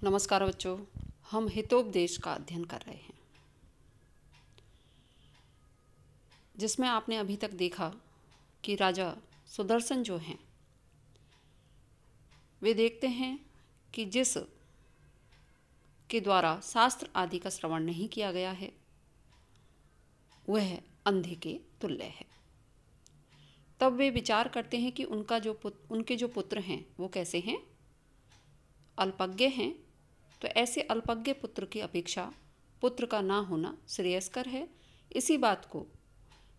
नमस्कार बच्चों, हम हितोपदेश का अध्ययन कर रहे हैं, जिसमें आपने अभी तक देखा कि राजा सुदर्शन जो हैं वे देखते हैं कि जिस के द्वारा शास्त्र आदि का श्रवण नहीं किया गया है वह अंधे के तुल्य है। तब वे विचार करते हैं कि उनके जो पुत्र हैं वो कैसे हैं, अल्पज्ञ हैं। तो ऐसे अल्पज्ञ पुत्र की अपेक्षा पुत्र का ना होना श्रेयस्कर है। इसी बात को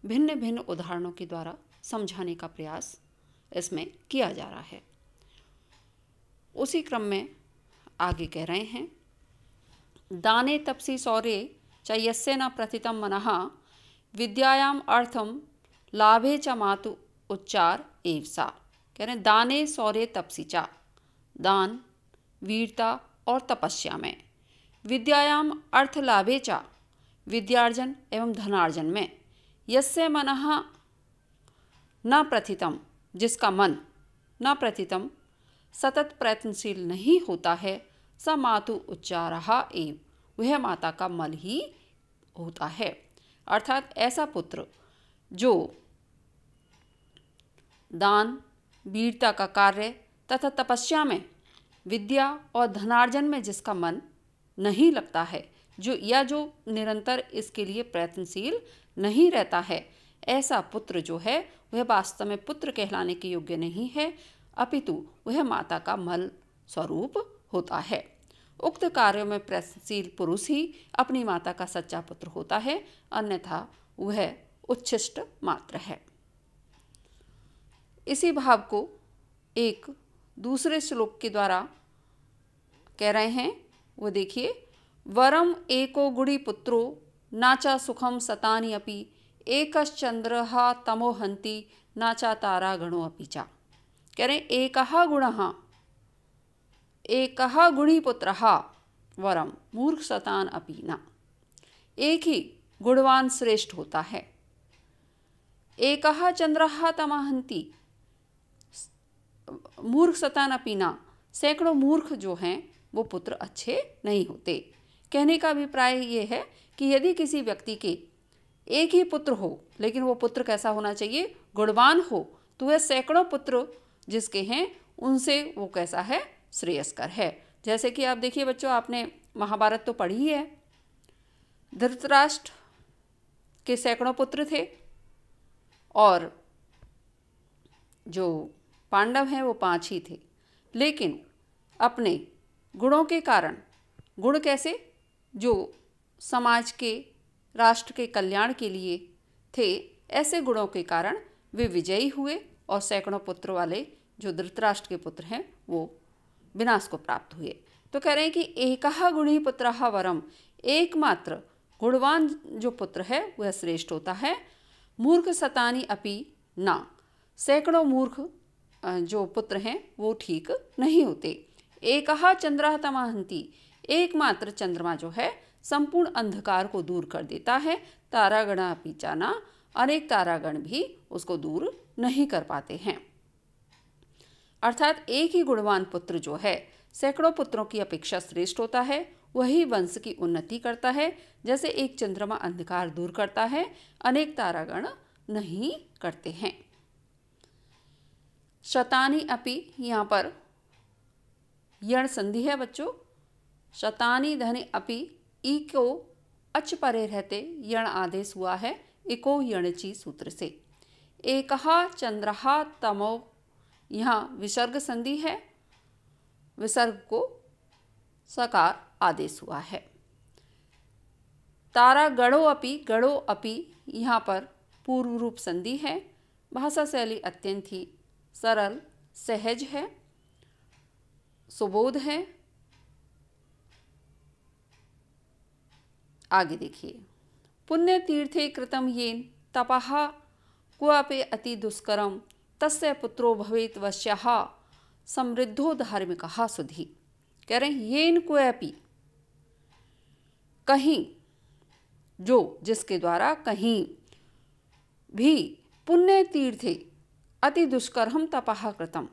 भिन्न भिन्न उदाहरणों के द्वारा समझाने का प्रयास इसमें किया जा रहा है। उसी क्रम में आगे कह रहे हैं, दाने तपसी सौर्ये च यस्य न प्रथितं मनः विद्यायाम अर्थम लाभे च मातु उच्चार एव सा। कह रहे हैं दाने सौर्ये तपसी चा, दान वीरता और तपस्या में, विद्यायाम अर्थ लाभे चा, विद्यार्जन एवं धनार्जन में, यस्य मनः न प्रथितम, जिसका मन न प्रथितम सतत प्रयत्नशील नहीं होता है, स मातु उच्चारः एव, वह माता का मल ही होता है। अर्थात ऐसा पुत्र जो दान वीरता का कार्य तथा तपस्या में, विद्या और धनार्जन में जिसका मन नहीं लगता है, जो निरंतर इसके लिए प्रयत्नशील नहीं रहता है, ऐसा पुत्र जो है वह वास्तव में पुत्र कहलाने के योग्य नहीं है, अपितु वह माता का मल स्वरूप होता है। उक्त कार्यों में प्रयत्नशील पुरुष ही अपनी माता का सच्चा पुत्र होता है, अन्यथा वह उच्छिष्ट मात्र है। इसी भाव को एक दूसरे श्लोक के द्वारा कह रहे हैं, वो देखिए, वरम एको गुड़ी पुत्रो नाचा सुखम सतानि अपि एकश्चंद्रः तमोहंति नाचा तारा गणो अपि चा। कह रहे हैं एकः गुणी पुत्रः वरम मूर्ख सतान अपि न। एक ही गुणवान श्रेष्ठ होता है। एकः चंद्रः तमोहंति, मूर्ख सतान अपि न, सैकड़ों मूर्ख जो हैं वो पुत्र अच्छे नहीं होते। कहने का अभिप्राय ये है कि यदि किसी व्यक्ति के एक ही पुत्र हो, लेकिन वो पुत्र कैसा होना चाहिए, गुणवान हो, तो वह सैकड़ों पुत्र जिसके हैं उनसे वो कैसा है, श्रेयस्कर है। जैसे कि आप देखिए बच्चों, आपने महाभारत तो पढ़ी है, धृतराष्ट्र के सैकड़ों पुत्र थे और जो पांडव हैं वो 5 ही थे, लेकिन अपने गुणों के कारण, गुण कैसे, जो समाज के, राष्ट्र के कल्याण के लिए थे, ऐसे गुणों के कारण वे विजयी हुए और सैकड़ों पुत्र वाले जो धृतराष्ट्र के पुत्र हैं वो विनाश को प्राप्त हुए। तो कह रहे हैं कि एकः गुणी पुत्रः वरम, एकमात्र गुणवान जो पुत्र है वह श्रेष्ठ होता है। मूर्ख सतानी अपि ना, सैकड़ों मूर्ख जो पुत्र हैं वो ठीक नहीं होते। एकः चंद्रः तमोहंति, एकमात्र चंद्रमा जो है संपूर्ण अंधकार को दूर कर देता है। तारागण अपि च न, अनेक तारागण भी उसको दूर नहीं कर पाते हैं। अर्थात एक ही गुणवान पुत्र जो है सैकड़ों पुत्रों की अपेक्षा श्रेष्ठ होता है, वही वंश की उन्नति करता है। जैसे एक चंद्रमा अंधकार दूर करता है, अनेक तारागण नहीं करते हैं। शतानी अपि, यहाँ पर यण संधि है बच्चों, शतानी धनि अपि, ई को अच परे रहते यण आदेश हुआ है इको यणची सूत्र से। एकः चंद्रः तमो, यहाँ विसर्ग संधि है, विसर्ग को सकार आदेश हुआ है। तारा गणो अपि, यहाँ पर पूर्व रूप संधि है। भाषा शैली अत्यंत ही सरल सहज है, सुबोध है। आगे देखिए, पुण्य तीर्थे कृतम येन तपः क्वापि अति दुष्करम तस्य पुत्रो भवेत् वश्यः समृद्धो धार्मिकः सुधि। कह रहे हैं येन क्वापि, कहीं, जो जिसके द्वारा कहीं भी, पुण्य तीर्थे अति दुष्करम तपः कृतम,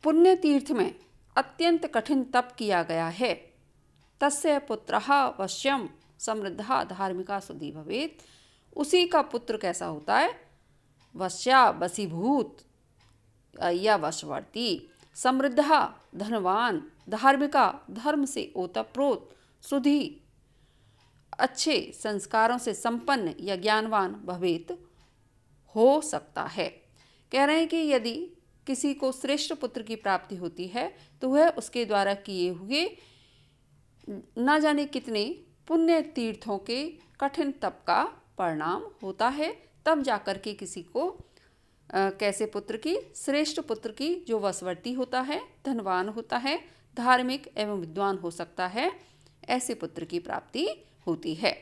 पुण्य तीर्थ में अत्यंत कठिन तप किया गया है, तस्य पुत्रः वश्यम समृद्धा धार्मिका सुधी भवेत्, उसी का पुत्र कैसा होता है? वश्या वशीभूत या वशवर्ती, समृद्धा धनवान, धार्मिका धर्म से ओतप्रोत, सुधी अच्छे संस्कारों से संपन्न या ज्ञानवान भवेत हो सकता है। कह रहे हैं कि यदि किसी को श्रेष्ठ पुत्र की प्राप्ति होती है तो वह उसके द्वारा किए हुए न जाने कितने पुण्य तीर्थों के कठिन तप का परिणाम होता है। तब जाकर के किसी को कैसे पुत्र की? श्रेष्ठ पुत्र की, जो वशवर्ती होता है, धनवान होता है, धार्मिक एवं विद्वान हो सकता है, ऐसे पुत्र की प्राप्ति होती है।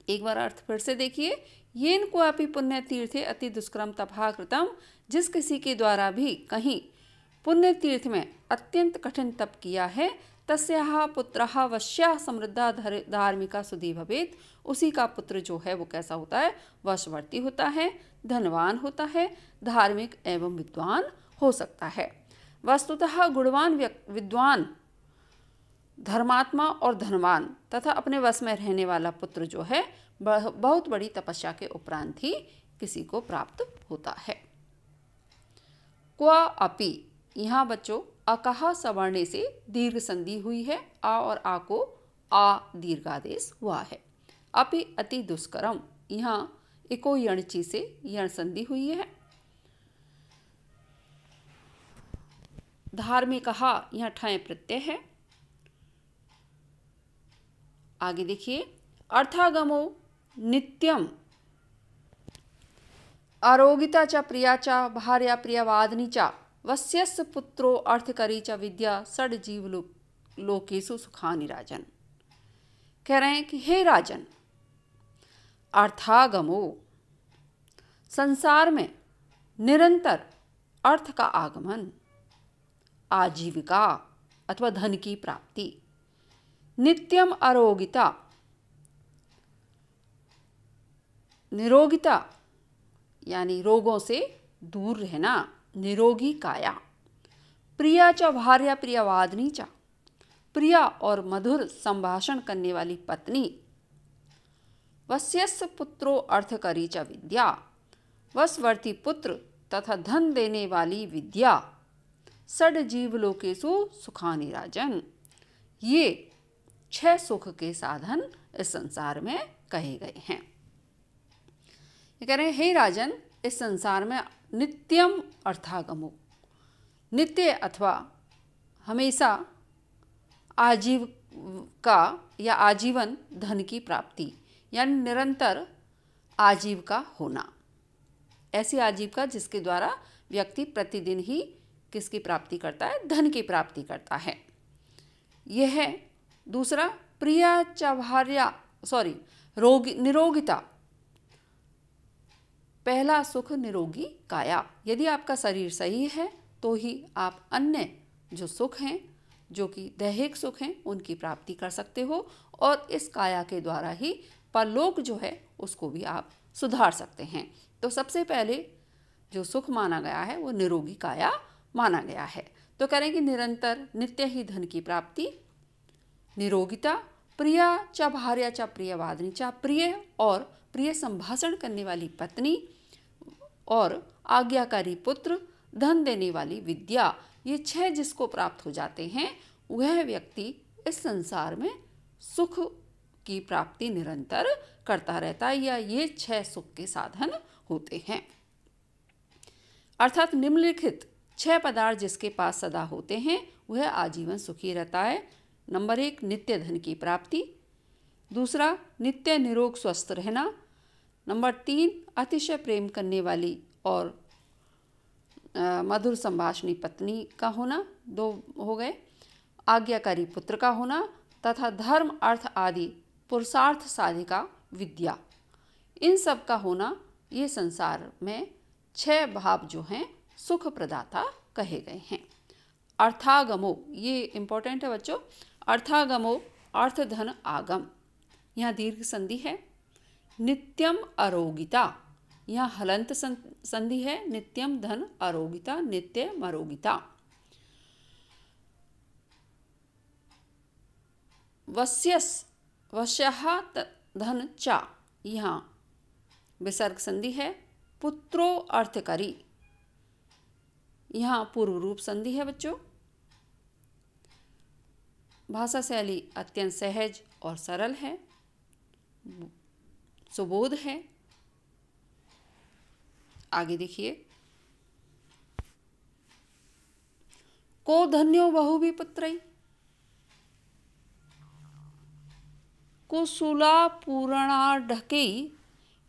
एक बार अर्थ फिर से देखिए। येन क्वापि पुण्य तीर्थे अति दुष्कर्म तपः कृतम, जिस किसी के द्वारा भी कहीं पुण्य तीर्थ में अत्यंत कठिन तप किया है, तस्याः पुत्रः वश्या समृद्धा धार्मिका सुधी भवेत्, उसी का पुत्र जो है वो कैसा होता है? वशवर्ती होता है, धनवान होता है, धार्मिक एवं विद्वान हो सकता है। वस्तुतः गुणवान विद्वान, धर्मात्मा और धनवान तथा अपने वश में रहने वाला पुत्र जो है बहुत बड़ी तपस्या के उपरांत ही किसी को प्राप्त होता है। क्वा अपि, यहाँ बच्चों अकहा सवर्णे से दीर्घ संधि हुई है। आ और आ को आ दीर्घादेश हुआ है। अपि अति दुष्करम, यहाँ इको यणची से यण संधि हुई है। धार्मिकहा, यहाँ ठय प्रत्यय है। आगे देखिए, अर्थागमो नित्यम आरोगिता च प्रिया च भार्या प्रियवादिनी च वस्यस्य पुत्रो अर्थकरी च विद्या षड जीव लोकेषु सुखानि राजन। कह रहे हैं कि हे राजन, अर्थागमो, संसार में निरंतर अर्थ का आगमन, आजीविका अथवा धन की प्राप्ति, नित्यम आरोगिता, निरोगिता यानी रोगों से दूर रहना, निरोगी काया, प्रिया च भार्या प्रियवादिनी च, प्रिया और मधुर संभाषण करने वाली पत्नी, वस्यस्य पुत्रो अर्थकरी च विद्या, वशवर्ती पुत्र तथा धन देने वाली विद्या, षड जीवलोकेषु सुखानि राजन, ये 6 सुख के साधन इस संसार में कहे गए हैं। ये कह रहे हैं, हे राजन, इस संसार में नित्यम अर्थागमो, नित्य अथवा हमेशा आजीविका या आजीवन धन की प्राप्ति, यानी निरंतर आजीविका होना, ऐसी आजीविका जिसके द्वारा व्यक्ति प्रतिदिन ही किसकी प्राप्ति करता है? धन की प्राप्ति करता है। यह है। दूसरा, प्रिया च भार्या निरोगिता, पहला सुख निरोगी काया, यदि आपका शरीर सही है तो ही आप अन्य जो सुख हैं, जो कि दैहिक सुख हैं, उनकी प्राप्ति कर सकते हो, और इस काया के द्वारा ही परलोक जो है उसको भी आप सुधार सकते हैं। तो सबसे पहले जो सुख माना गया है वो निरोगी काया माना गया है। तो करें कि निरंतर नित्य ही धन की प्राप्ति, निरोगिता, प्रिया च भार्या च प्रियवादिनी च, प्रिय और प्रिय संभाषण करने वाली पत्नी, और आज्ञाकारी पुत्र, धन देने वाली विद्या, ये 6 जिसको प्राप्त हो जाते हैं वह व्यक्ति इस संसार में सुख की प्राप्ति निरंतर करता रहता है, या ये 6 सुख के साधन होते हैं। अर्थात निम्नलिखित 6 पदार्थ जिसके पास सदा होते हैं वह आजीवन सुखी रहता है। नंबर 1, नित्य धन की प्राप्ति। दूसरा, नित्य निरोग स्वस्थ रहना। नंबर 3, अतिशय प्रेम करने वाली और मधुर संभाषणी पत्नी का होना, 2 हो गए। आज्ञाकारी पुत्र का होना तथा धर्म अर्थ आदि पुरुषार्थ साधिका विद्या, इन सब का होना, ये संसार में 6 भाव जो हैं सुख प्रदाता कहे गए हैं। अर्थागमो, ये इम्पोर्टेंट है बच्चों। अर्थागमो, अर्थ धन आगम, यहाँ दीर्घ संधि है। नित्यम अरोगिता, यहाँ हलंत संधि है। नित्यम धन अरोगिता, नित्य मरोगिता। वस्यस वश्यः धन चा, यहाँ विसर्ग संधि है। पुत्रो अर्थकरी, यहाँ पूर्व रूप संधि है बच्चों। भाषा शैली अत्यंत सहज और सरल है, सुबोध है। आगे देखिए, को धन्यो बहुवी पुत्रई, कुशूला पूर्णाढके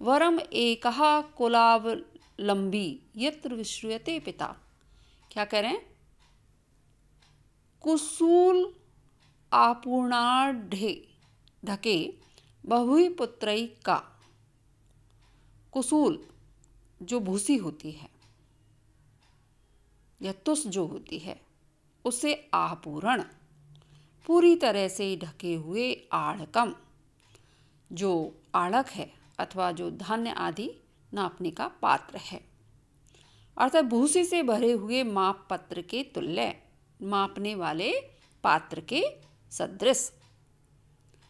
वरम एकः कुलावलंबी यत्र विश्रूयते पिता। क्या कह रहे हैं? कुशूल आपूर्णाढे ढके बहुवी पुत्रई का। कुशूल जो भूसी होती है या तुस जो होती है, उसे आपूर्ण पूरी तरह से ढके हुए आढ़कम, जो आढ़क है अथवा जो धान्य आदि नापने का पात्र है, अर्थात भूसी से भरे हुए माप पत्र के तुल्य, मापने वाले पात्र के सदृश।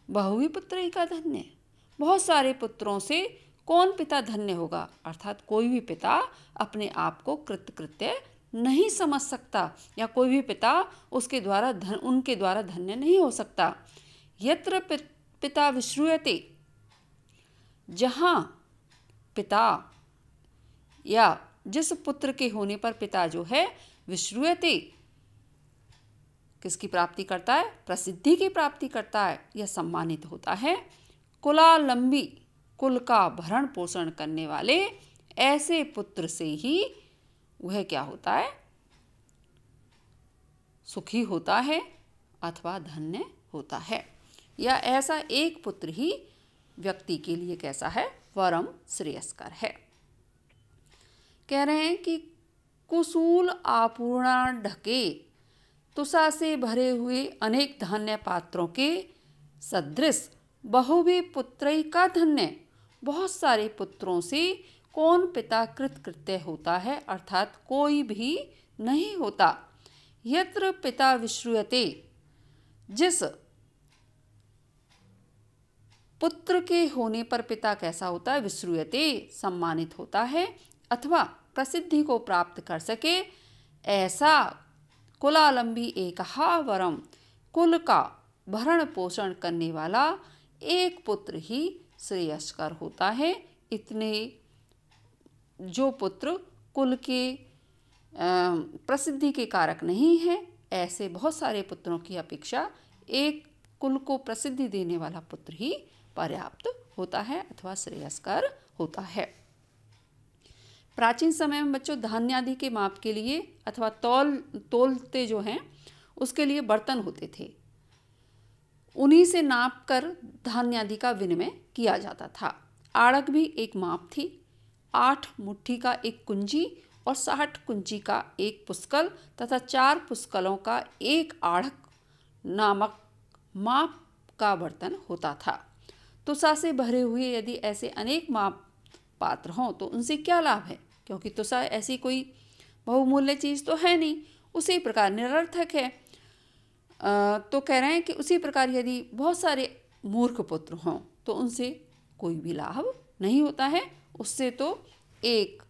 बहुवी पुत्र का धन्य, बहुत सारे पुत्रों से कौन पिता धन्य होगा, अर्थात कोई भी पिता अपने आप को कृतकृत्य नहीं समझ सकता या कोई भी पिता उसके द्वारा उनके द्वारा धन्य नहीं हो सकता। यत्र पिता विश्रूयते, जहाँ पिता या जिस पुत्र के होने पर पिता जो है विश्रूयते, किसकी प्राप्ति करता है? प्रसिद्धि की प्राप्ति करता है या सम्मानित होता है। कुलालंबी, कुल का भरण पोषण करने वाले ऐसे पुत्र से ही वह क्या होता है? सुखी होता है अथवा धन्य होता है। या ऐसा एक पुत्र ही व्यक्ति के लिए कैसा है? वरम श्रेयस्कर है। कह रहे हैं कि कुशूल आपूर्णा ढके, तुषा से भरे हुए अनेक धान्य पात्रों के सदृश बहुवी पुत्रई का धन्य, बहुत सारे पुत्रों से कौन पिता कृतकृत्य होता है, अर्थात कोई भी नहीं होता। यत्र पिता विश्रूयते, जिस पुत्र के होने पर पिता कैसा होता है? विश्रूयते, सम्मानित होता है अथवा प्रसिद्धि को प्राप्त कर सके, ऐसा कुलालंबी एकहा वरम, कुल का भरण पोषण करने वाला एक पुत्र ही श्रेयस्कर होता है। इतने जो पुत्र कुल के प्रसिद्धि के कारक नहीं है, ऐसे बहुत सारे पुत्रों की अपेक्षा एक कुल को प्रसिद्धि देने वाला पुत्र ही पर्याप्त होता है अथवा श्रेयस्कर होता है। प्राचीन समय में बच्चों धान्य आदि के माप के लिए अथवा तोलते जो हैं उसके लिए बर्तन होते थे, उन्हीं से नाप कर धान्य आदि का विनिमय किया जाता था। आढ़क भी एक माप थी। 8 मुट्ठी का एक कुंजी और 60 कुंजी का एक पुष्कल तथा 4 पुष्कलों का एक आढ़क नामक माप का बर्तन होता था। तुषा से भरे हुए यदि ऐसे अनेक माप पात्र हों तो उनसे क्या लाभ है, क्योंकि तुषा ऐसी कोई बहुमूल्य चीज़ तो है नहीं, उसी प्रकार निरर्थक है। तो कह रहे हैं कि उसी प्रकार यदि बहुत सारे मूर्ख पुत्र हों तो उनसे कोई भी लाभ नहीं होता है, उससे तो एक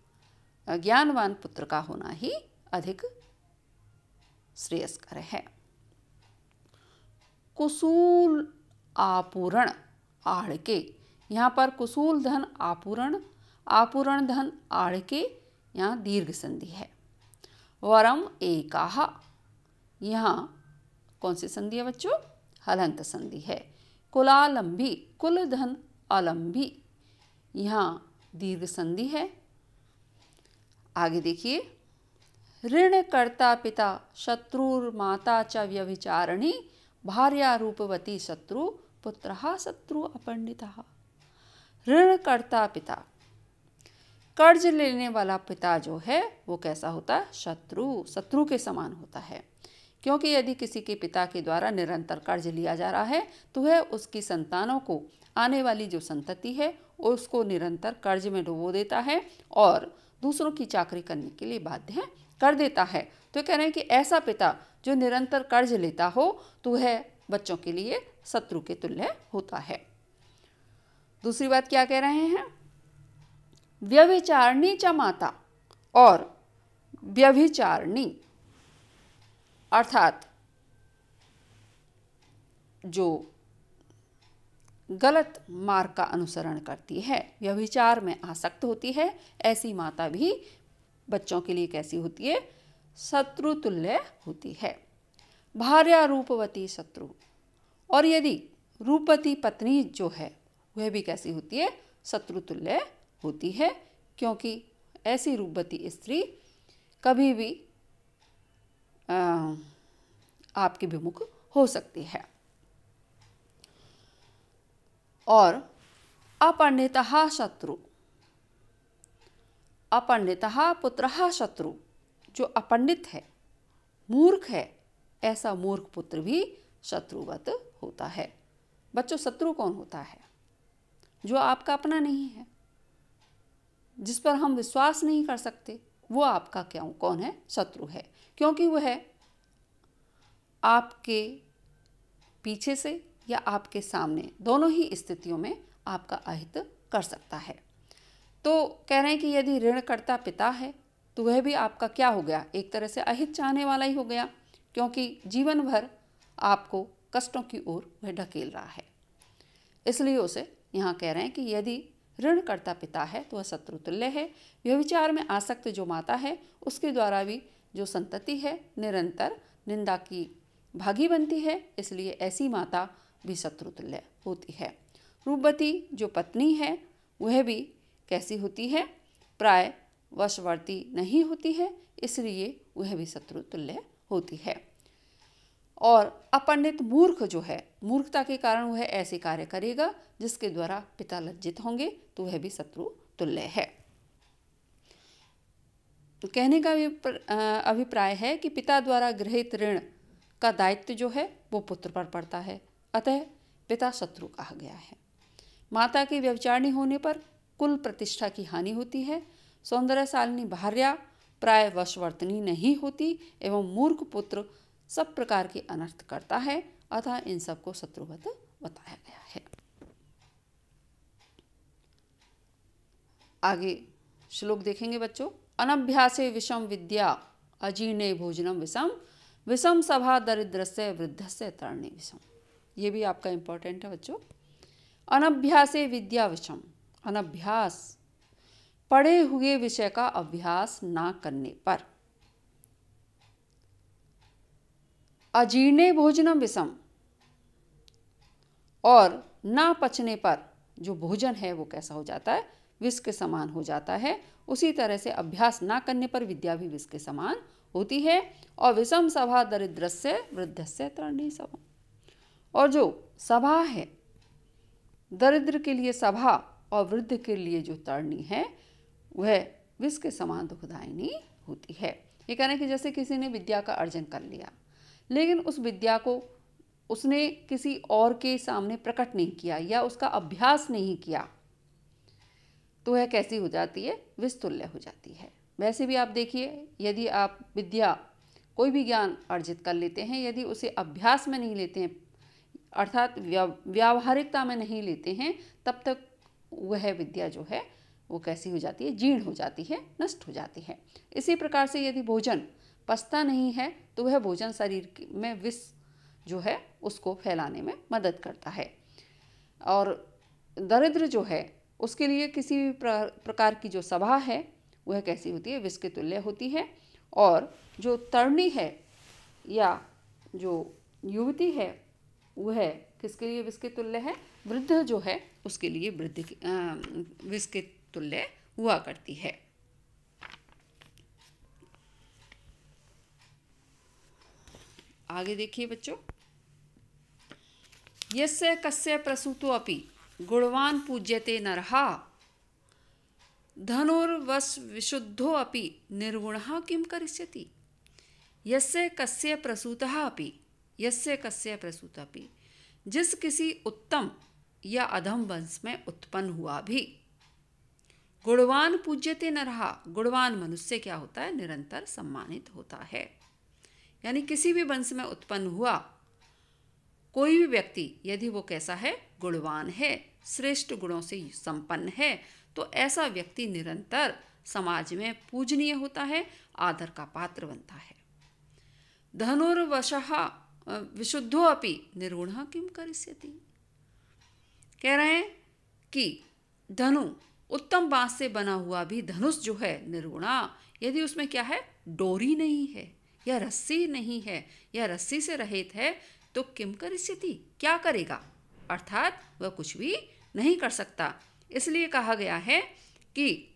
ज्ञानवान पुत्र का होना ही अधिक श्रेयस्कर है। कुशूल आपूरण आढ़के, यहाँ पर कुशूल धन आपूरण, आपूरण धन आढ़के, यहाँ दीर्घ संधि है। वरम एकाहा, यहाँ कौन सी संधि है बच्चों? हलंत संधि है। कुलालंबी, कुल धन अलंबी, यहाँ दीर्घ संधि है। आगे देखिए, ऋण कर्ता पिता शत्रुर माता च व्यभिचारिणी भार्या रूपवती शत्रु पुत्रः शत्रु अपंडितः। ऋण कर्ता पिता, कर्ज लेने वाला पिता जो है वो कैसा होता है? शत्रु, शत्रु के समान होता है। क्योंकि यदि किसी के पिता के द्वारा निरंतर कर्ज लिया जा रहा है तो वह उसकी संतानों को, आने वाली जो संतति है उसको निरंतर कर्ज में डुबो देता है और दूसरों की चाकरी करने के लिए बाध्य कर देता है। तो कह रहे हैं कि ऐसा पिता जो निरंतर कर्ज लेता हो तो वह बच्चों के लिए शत्रु के तुल्य होता है। दूसरी बात क्या कह रहे हैं? व्यभिचारिणी च माता, और व्यभिचारिणी अर्थात जो गलत मार्ग का अनुसरण करती है, व्यभिचार में आसक्त होती है, ऐसी माता भी बच्चों के लिए कैसी होती है? शत्रु तुल्य होती है। भार्या रूपवती शत्रु, और यदि रूपवती पत्नी जो है वह भी कैसी होती है? शत्रु तुल्य होती है, क्योंकि ऐसी रूपवती स्त्री कभी भी आपके विमुख हो सकती है। और अपंडितः शत्रु, अपंडितः पुत्रः शत्रु, जो अपंडित है, मूर्ख है, ऐसा मूर्ख पुत्र भी शत्रुवत होता है। बच्चों, शत्रु कौन होता है? जो आपका अपना नहीं है, जिस पर हम विश्वास नहीं कर सकते, वो आपका कौन है? शत्रु है, क्योंकि वह आपके पीछे से या आपके सामने, दोनों ही स्थितियों में आपका अहित कर सकता है। तो कह रहे हैं कि यदि ऋणकर्ता पिता है तो वह भी आपका क्या हो गया? एक तरह से अहित चाहने वाला ही हो गया, क्योंकि जीवन भर आपको कष्टों की ओर वह ढकेल रहा है। इसलिए उसे यहाँ कह रहे हैं कि यदि ऋणकर्ता पिता है तो वह शत्रु तुल्य है। व्यभिचार में आसक्त जो माता है उसके द्वारा भी जो संतति है निरंतर निंदा की भागी बनती है, इसलिए ऐसी माता भी शत्रु तुल्य होती है। रूपवती जो पत्नी है वह भी कैसी होती है? प्राय वशवर्ती नहीं होती है, इसलिए वह भी शत्रु तुल्य होती है। और अपंडित मूर्ख जो है, मूर्खता के कारण वह ऐसे कार्य करेगा जिसके द्वारा पिता लज्जित होंगे, तो वह भी शत्रु तुल्य है। तो कहने का अभिप्राय है कि पिता द्वारा गृहीत ऋण का दायित्व जो है वो पुत्र पर पड़ता है, अतः पिता शत्रु कहा गया है। माता के व्यभिचारिणी होने पर कुल प्रतिष्ठा की हानि होती है। सौंदर्यशालिनी भार्या प्राय वशवर्तनी नहीं होती एवं मूर्ख पुत्र सब प्रकार के अनर्थ करता है, अतः इन सबको शत्रुवत बताया गया है। आगे श्लोक देखेंगे बच्चों। अनभ्यासे विषम विद्या अजीर्णे भोजनम विषम, विषम सभा दरिद्रस्य वृद्धस्य तरणे विषम। ये भी आपका इंपॉर्टेंट है बच्चों। अनभ्यासे विद्या विषम, अनभ्यास पढ़े हुए विषय का अभ्यास ना करने पर। अजीर्णे भोजनम विषम, और ना पचने पर जो भोजन है वो कैसा हो जाता है? विष के समान हो जाता है। उसी तरह से अभ्यास ना करने पर विद्या भी विष के समान होती है। और विषम सभा दरिद्रस्य वृद्धस्य तरणी सभा, और जो सभा है दरिद्र के लिए सभा और वृद्ध के लिए जो तरणी है वह विष के समान दुखदायिनी होती है। ये कह रहे हैं कि जैसे किसी ने विद्या का अर्जन कर लिया, लेकिन उस विद्या को उसने किसी और के सामने प्रकट नहीं किया या उसका अभ्यास नहीं किया, तो वह कैसी हो जाती है? विष तुल्य हो जाती है। वैसे भी आप देखिए, यदि आप विद्या कोई भी ज्ञान अर्जित कर लेते हैं, यदि उसे अभ्यास में नहीं लेते हैं अर्थात व्यावहारिकता में नहीं लेते हैं, तब तक वह विद्या जो है वो कैसी हो जाती है? जीर्ण हो जाती है, नष्ट हो जाती है। इसी प्रकार से यदि भोजन पचता नहीं है तो वह भोजन शरीर में विष जो है उसको फैलाने में मदद करता है। और दरिद्र जो है उसके लिए किसी भी प्रकार की जो सभा है वह कैसी होती है? विष के तुल्य होती है। और जो तरणी है या जो युवती है वह किसके लिए विष के तुल्य है? वृद्ध जो है उसके लिए विष के तुल्य हुआ करती है। आगे देखिए बच्चों। यस्य कस्य प्रसूतो अपि गुणवान पूज्यते नरः, धनुर्वश विशुद्धो अपि निर्गुणः किं करिष्यति। यस्य कस्य प्रसूतः अपि, यस्य कस्य प्रसूतः अपि, जिस किसी उत्तम या अधम वंश में उत्पन्न हुआ भी, गुणवान पूज्यते नरः, गुणवान मनुष्य क्या होता है? निरंतर सम्मानित होता है। यानी किसी भी वंश में उत्पन्न हुआ कोई भी व्यक्ति यदि वो कैसा है, गुणवान है, श्रेष्ठ गुणों से संपन्न है, तो ऐसा व्यक्ति निरंतर समाज में पूजनीय होता है, आदर का पात्र बनता है। धनुर्वशः विशुद्धो अपि निर्गुणः किम करिष्यति। कह रहे हैं कि धनु, उत्तम बांस से बना हुआ भी धनुष जो है निर्गुणा, यदि उसमें क्या है, डोरी नहीं है या रस्सी नहीं है या रस्सी से रहित है, तो किम करिष्यति, क्या करेगा, अर्थात वह कुछ भी नहीं कर सकता। इसलिए कहा गया है कि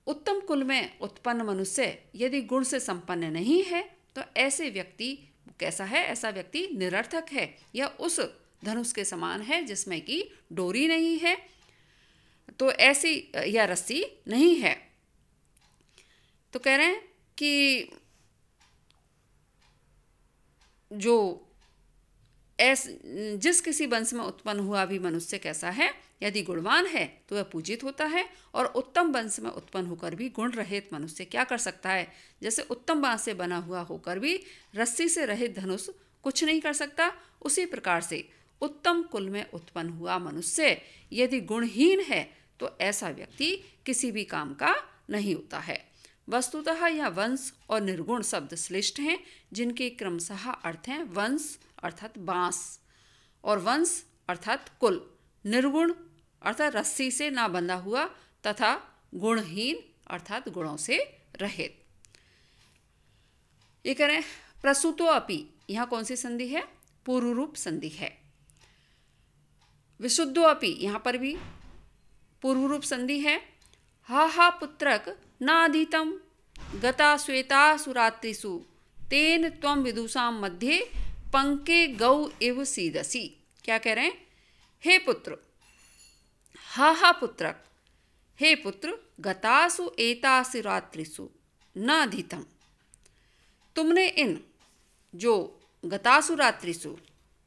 उत्तम कुल में उत्पन्न मनुष्य यदि गुण से संपन्न नहीं है तो ऐसे व्यक्ति कैसा है, ऐसा व्यक्ति निरर्थक है या उस धनुष के समान है जिसमें कि डोरी नहीं है, तो ऐसी या रस्सी नहीं है। तो कह रहे हैं कि जो जिस किसी वंश में उत्पन्न हुआ भी मनुष्य कैसा है, यदि गुणवान है तो वह पूजित होता है, और उत्तम वंश में उत्पन्न होकर भी गुण रहित मनुष्य क्या कर सकता है, जैसे उत्तम बांस से बना हुआ होकर भी रस्सी से रहित धनुष कुछ नहीं कर सकता, उसी प्रकार से उत्तम कुल में उत्पन्न हुआ मनुष्य यदि गुणहीन है तो ऐसा व्यक्ति किसी भी काम का नहीं होता है। वस्तुतः यह वंश और निर्गुण शब्द श्लिष्ट हैं, जिनके क्रमशः अर्थ हैं वंश अर्थात बांस, और वंश अर्थात कुल, निर्गुण अर्थात रस्सी से ना बंधा हुआ, तथा गुणहीन अर्थात गुणों से रहित। ये कह रहे हैं प्रसूतो अपि, यहाँ कौन सी संधि है, पूर्व रूप संधि है। विशुद्धो अपि, यहाँ पर भी पूर्व रूप संधि है। हा हा पुत्रक नाधीतम गता श्वेता सुरात्रिषु तेन त्वं विदुषाम मध्ये पंके गौ इव सीदसी। क्या कह रहे हैं, हे पुत्र, हा हा पुत्रक, हे पुत्र, गतासु एतासु रात्रिषु न अधीतम, तुमने इन जो गतासु रात्रिषु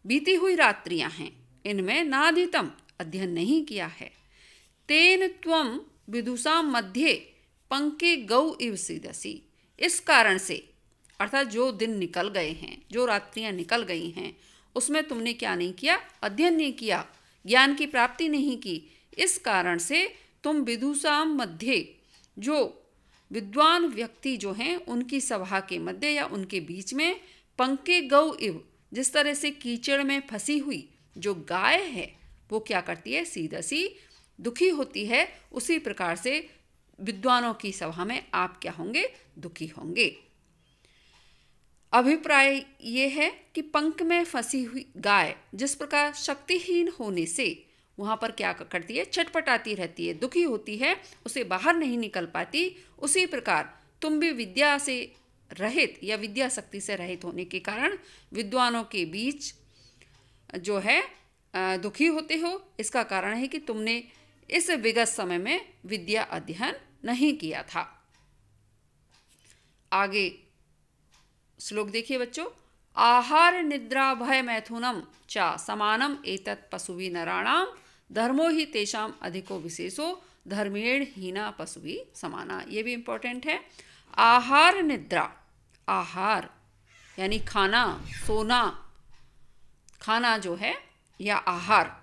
बीती हुई रात्रियां हैं इनमें नाधीतम अध्ययन नहीं किया है। तेन त्वं विदुषाम मध्ये पंके गौ इव सीदसी, इस कारण से अर्थात जो दिन निकल गए हैं, जो रात्रियां निकल गई हैं, उसमें तुमने क्या नहीं किया, अध्ययन नहीं किया, ज्ञान की प्राप्ति नहीं की। इस कारण से तुम विदुषाम मध्य, जो विद्वान व्यक्ति जो हैं उनकी सभा के मध्य या उनके बीच में पंके गौ इव, जिस तरह से कीचड़ में फंसी हुई जो गाय है वो क्या करती है, सीदसी दुखी होती है, उसी प्रकार से विद्वानों की सभा में आप क्या होंगे, दुखी होंगे। अभिप्राय ये है कि पंख में फंसी हुई गाय जिस प्रकार शक्तिहीन होने से वहाँ पर क्या करती है, छटपटाती रहती है, दुखी होती है, उसे बाहर नहीं निकल पाती, उसी प्रकार तुम भी विद्या से रहित या विद्या शक्ति से रहित होने के कारण विद्वानों के बीच जो है दुखी होते हो। इसका कारण है कि तुमने इस विगत समय में विद्या अध्ययन नहीं किया था। आगे श्लोक देखिए बच्चों, आहार निद्रा भय मैथुनम च समानम एतत् पशुभि नराणाम धर्मो ही तेषाम अधिको विशेषो धर्मेण हीना पशुभि समाना। ये भी इम्पोर्टेंट है। आहार निद्रा, आहार यानी खाना, सोना, खाना जो है या आहार,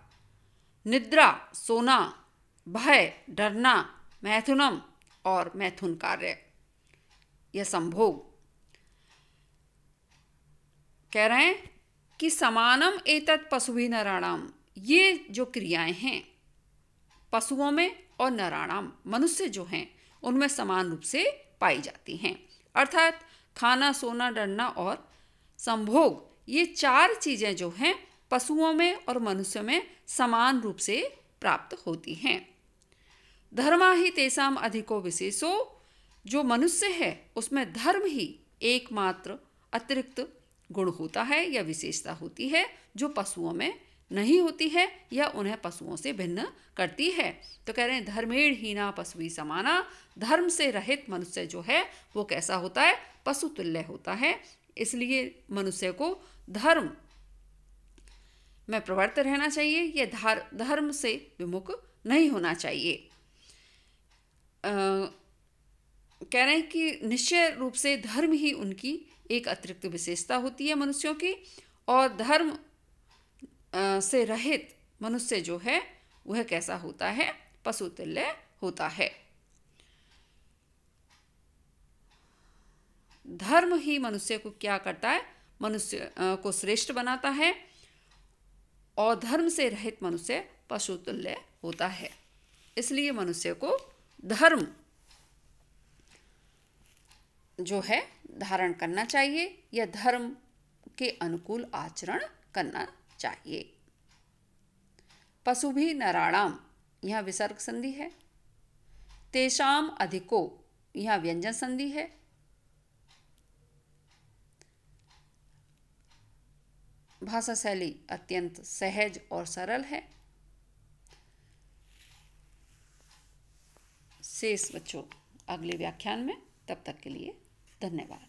निद्रा सोना, भय डरना, मैथुनम और मैथुन कार्य या संभोग। कह रहे हैं कि समानम एतत् पशुभि नराणाम, ये जो क्रियाएं हैं पशुओं में और नराणाम मनुष्य जो हैं उनमें समान रूप से पाई जाती हैं। अर्थात खाना, सोना, डरना और संभोग, ये चार चीज़ें जो हैं पशुओं में और मनुष्य में समान रूप से प्राप्त होती हैं। धर्मा ही तेषाम अधिको विशेषो, जो मनुष्य है उसमें धर्म ही एकमात्र अतिरिक्त गुण होता है या विशेषता होती है जो पशुओं में नहीं होती है या उन्हें पशुओं से भिन्न करती है। तो कह रहे हैं धर्मेण हीना पशुभि समाना, धर्म से रहित मनुष्य जो है वो कैसा होता है, पशु तुल्य होता है। इसलिए मनुष्य को धर्म में प्रवृत्त रहना चाहिए, यह धर्म से विमुख नहीं होना चाहिए। कह रहे हैं कि निश्चय रूप से धर्म ही उनकी एक अतिरिक्त विशेषता होती है मनुष्यों की, और धर्म से रहित मनुष्य जो है वह कैसा होता है? पशुतुल्य होता है। धर्म ही मनुष्य को क्या करता है? मनुष्य को श्रेष्ठ बनाता है और धर्म से रहित मनुष्य पशुतुल्य होता है। इसलिए मनुष्य को धर्म जो है धारण करना चाहिए या धर्म के अनुकूल आचरण करना चाहिए। पशु भी नराणाम, यहाँ विसर्ग संधि है। तेषाम अधिको, यहाँ व्यंजन संधि है। भाषा शैली अत्यंत सहज और सरल है। शेष बच्चों अगले व्याख्यान में, तब तक के लिए धन्यवाद।